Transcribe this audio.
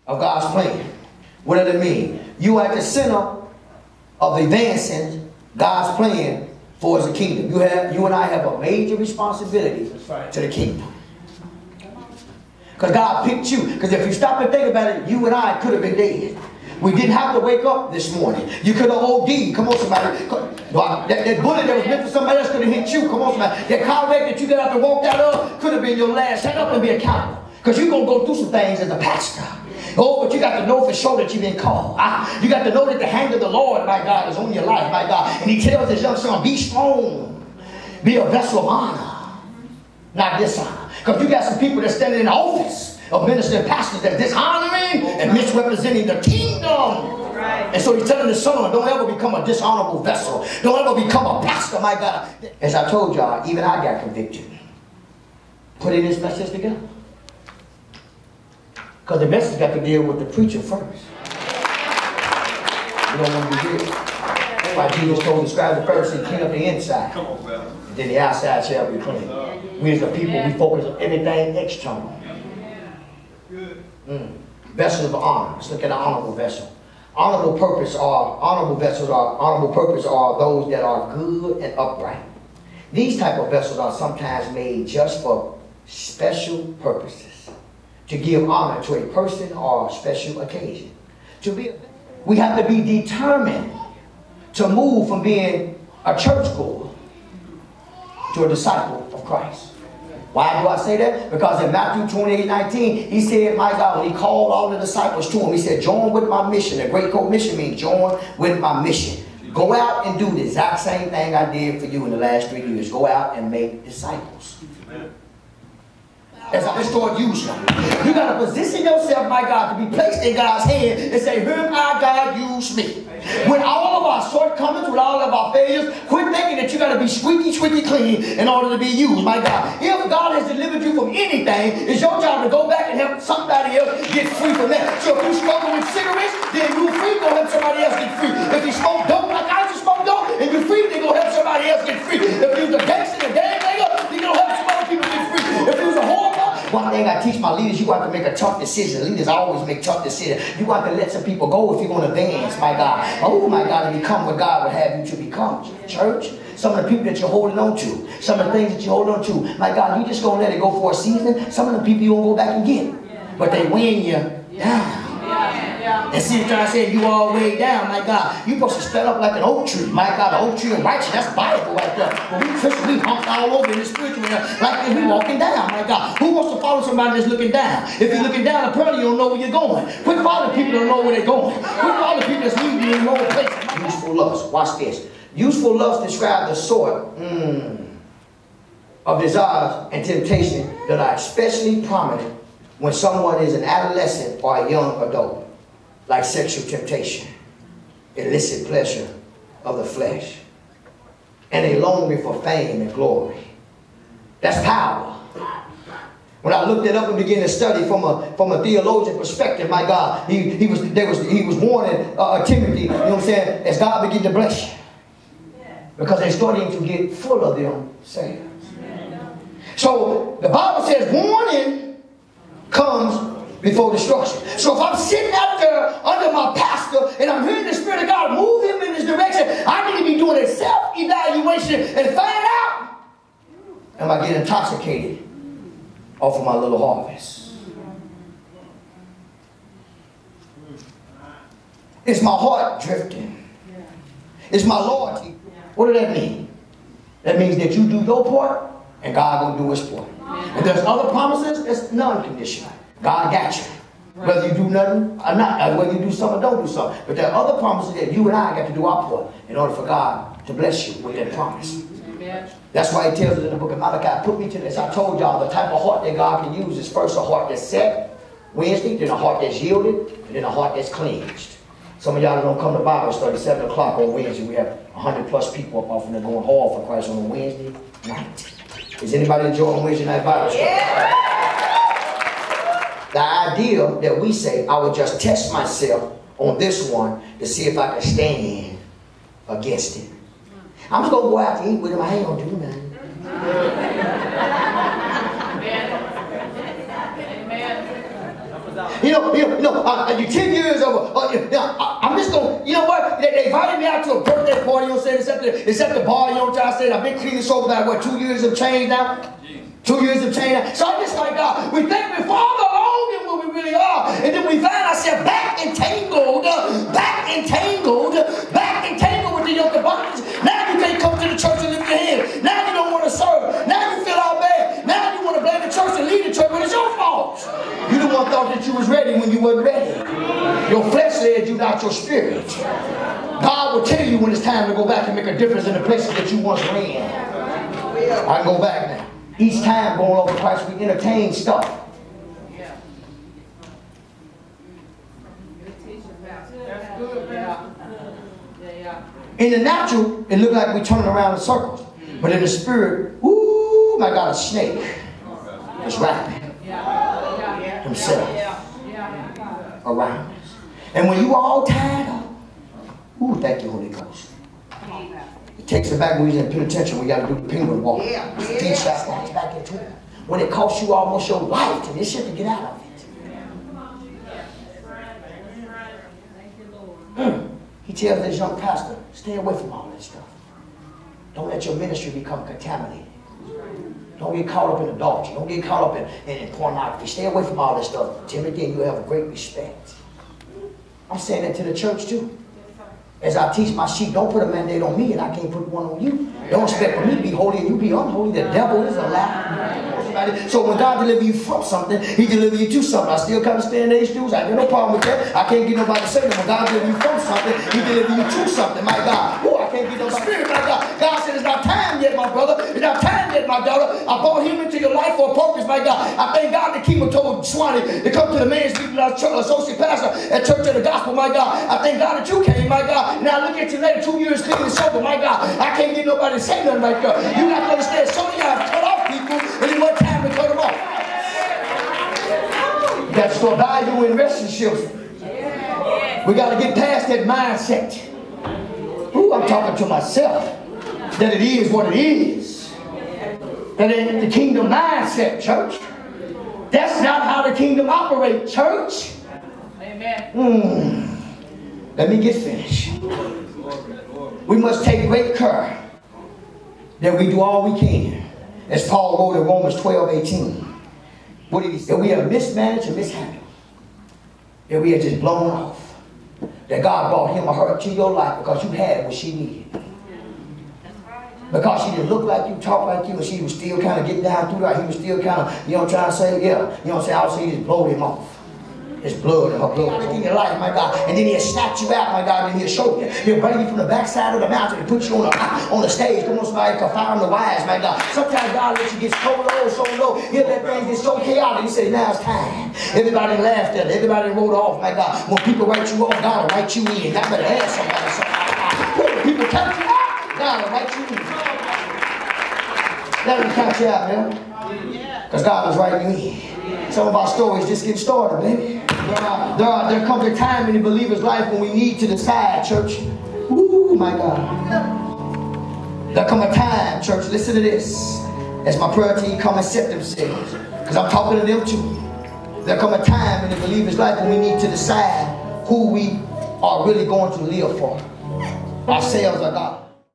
of God's plan. What does it mean? You are at the center of advancing God's plan for the kingdom. You and I have a major responsibility to the kingdom. Because God picked you. Because if you stop and think about it, you and I could have been dead. We didn't have to wake up this morning. You could have OD'd. Come on, somebody. That bullet that was meant for somebody else could have hit you. Come on, somebody. That car wreck that you got up and walked out of could have been your last. Stand up and be accountable. Because you're going to go through some things as a pastor. Oh, but you got to know for sure that you've been called. You got to know that the hand of the Lord, my God, is on your life, my God. And he tells his young son, be strong. Be a vessel of honor, not dishonor. Because you got some people that standing in the office of ministers and pastors that dishonoring and misrepresenting the kingdom. Right. And so he's telling his son, don't ever become a dishonorable vessel. Don't ever become a pastor, my God. As I told y'all, even I got convicted. Putting this message together. Because the message got to deal with the preacher first. You don't want to be here. That's why Jesus told the scribe the Pharisee, clean up the inside. Come on, brother. And then the outside shall be clean. We as the people, we focus on everything external. Vessels of honor. Let's look at an honorable vessel. Honorable purpose are those that are good and upright. These type of vessels are sometimes made just for special purposes. To give honor to a person or a special occasion. We have to be determined to move from being a churchgoer to a disciple of Christ. Why do I say that? Because in Matthew 28:19, he said, my God, when he called all the disciples to him, he said, join with my mission. The Great Coat mission means join with my mission. Go out and do the exact same thing I did for you in the last 3 years. Go out and make disciples. Amen. As I start using them. You got to position yourself, my God, to be placed in God's hand and say, here my God, use me. With all of our shortcomings, with all of our failures, quit thinking that you got to be squeaky clean in order to be used, my God. If God has delivered you from anything, it's your job to go back and help somebody else get free from that. So if you struggle with cigarettes, then you're free, go help somebody else get free. If you smoke dope like I used to smoke dope, and you're free, then go help somebody else get free. If you're a gangster, a gang nigga, then go help some other people get free. If you're a whore, one thing I teach my leaders, you have to make a tough decision. Leaders always make tough decisions. You have to let some people go if you're going to advance, my God. Oh, my God, to become what God would have you to become. Church, some of the people that you're holding on to, some of the things that you're holding on to, my God, you just going to let it go for a season. Some of the people you won't go back and get. But they weighing you down. And see, trying to say you all the way down, my God. You're supposed to stand up like an oak tree. My God, the oak tree and righteous, that's Bible right there. But we Christians, we humped all over in the spiritual like we walking down, my God. Who wants to follow somebody that's looking down? If you're looking down, apparently you don't know where you're going. Quit following people that don't know where they're going. Quit following people that's leading you in the wrong place. Useful lust. Watch this. Useful lust describes the sort of desires and temptation that are especially prominent when someone is an adolescent or a young adult, like sexual temptation, illicit pleasure of the flesh, and a longing for fame and glory. That's power. When I looked it up and began to study from a theologian perspective, my God, he was warning Timothy, you know what I'm saying, as God began to bless you. Because they're starting to get full of themselves. So the Bible says warning comes before destruction. So if I'm sitting out there under my pastor and I'm hearing the Spirit of God move him in this direction, I need to be doing a self-evaluation and find out, am I getting intoxicated off of my little harvest? Is my heart drifting? Is my loyalty? What does that mean? That means that you do your part and God will do his part. If there's other promises, it's non-conditional. God got you. Whether you do nothing or not, whether you do something or don't do something. But there are other promises that you and I got to do our part in order for God to bless you with that promise. Amen. That's why he tells us in the book of Malachi, put me to this. I told y'all the type of heart that God can use is first a heart that's set, Wednesday, then a heart that's yielded, and then a heart that's cleansed. Some of y'all don't come to Bible study 7 o'clock on Wednesday. We have 100+ people up off and they're going hard for Christ on a Wednesday night. Is anybody enjoying Wednesday night Bible study? Yeah. The idea that we say, I will just test myself on this one to see if I can stand against it. I'm just going to go out to eat with him. I ain't going to do nothing. You you 10 years over. I'm just going to, you know what? They invited me out to a birthday party, you know what I'm saying? It's at the bar, you know what I'm saying? I've been cleaning soap about, what, 2 years of change now? 2 years of change now. So I just like, we think we're farther along than what we really are. And then we find ourselves back entangled with the yoke of bondage. Now you can't come to the church and lift your hands. Now you don't want to serve. Now you feel all bad. Now you want to blame the church and leave the church, but it's your fault. You the one thought that you was ready when you wasn't ready. Your flesh led you, not your spirit. God will tell you when it's time to go back and make a difference in the places that you once were in. I go back now. Each time going over Christ, we entertain stuff. In the natural, it looked like we turning around in circles. But in the spirit, ooh, my God, a snake is wrapping himself around us. And when you all tied up, ooh, thank you, Holy Ghost. It takes it back when we was in penitentiary. We got to do the penguin walk. Feet strapped back into it. When it costs you almost your life to this shit to get out of it. He tells this young pastor, stay away from all this stuff. Don't let your ministry become contaminated. Don't get caught up in adultery. Don't get caught up in pornography. Stay away from all this stuff. Timothy, you have a great respect. I'm saying that to the church too. As I teach my sheep, don't put a mandate on me and I can't put one on you. Don't expect for me to be holy and you be unholy. The devil is a lie. So when God delivers you from something, he delivers you to something. I still kind of stand age dudes. I have no problem with that. I can't get nobody to say that. When God delivers you from something, he delivers you to something. My God. Oh, I can't get no spirit. My God. God said, it's not time yet, my brother. It's not time yet, my daughter. I brought him into your life for a purpose, my God. I thank God that Kima told Swanee to come to the men's meeting, associate pastor at Church of the Gospel, my God. I thank God that you came, my God. Now look at you later, 2 years clean and sober, my God. I can't get nobody to say nothing right there. You got to understand, some of y'all have cut off people, and it wasn't time to cut them off. That's for value in relationships. We got to get past that mindset. Ooh, I'm talking to myself. That it is what it is. That ain't the kingdom mindset, church. That's not how the kingdom operates, church. Amen. Let me get finished. We must take great care that we do all we can. As Paul wrote in Romans 12:18. What did he say? That we have mismanaged and mishandled. That we have just blown off. That God brought him or her to your life because you had what she needed. Because she didn't look like you, talk like you, and she was still kind of getting down through that. He was still kind of, trying to say, yeah. You know what I'm saying? I would say he just blowed him off. His blood and her blood in your life, my God. And then he'll snatch you out, my God, and he'll show you. He'll bring you from the backside of the mountain and put you on the stage. Come on, somebody can fire the wise, my God. Sometimes God lets you get so low. He'll let things get so chaotic. He said, now it's time. Everybody laughed at it. Everybody wrote off, my God. When people write you off, God will write you in. God better have somebody. When people count you out, God will write you in. Let him count you out, man. Because God was writing you in. Some of our stories just getting started, baby. There comes a time in the believer's life when we need to decide, church. Ooh, my God. There comes a time, church, listen to this. As my prayer team come and set themselves. Because I'm talking to them too. There comes a time in the believer's life when we need to decide who we are really going to live for. Ourselves or God.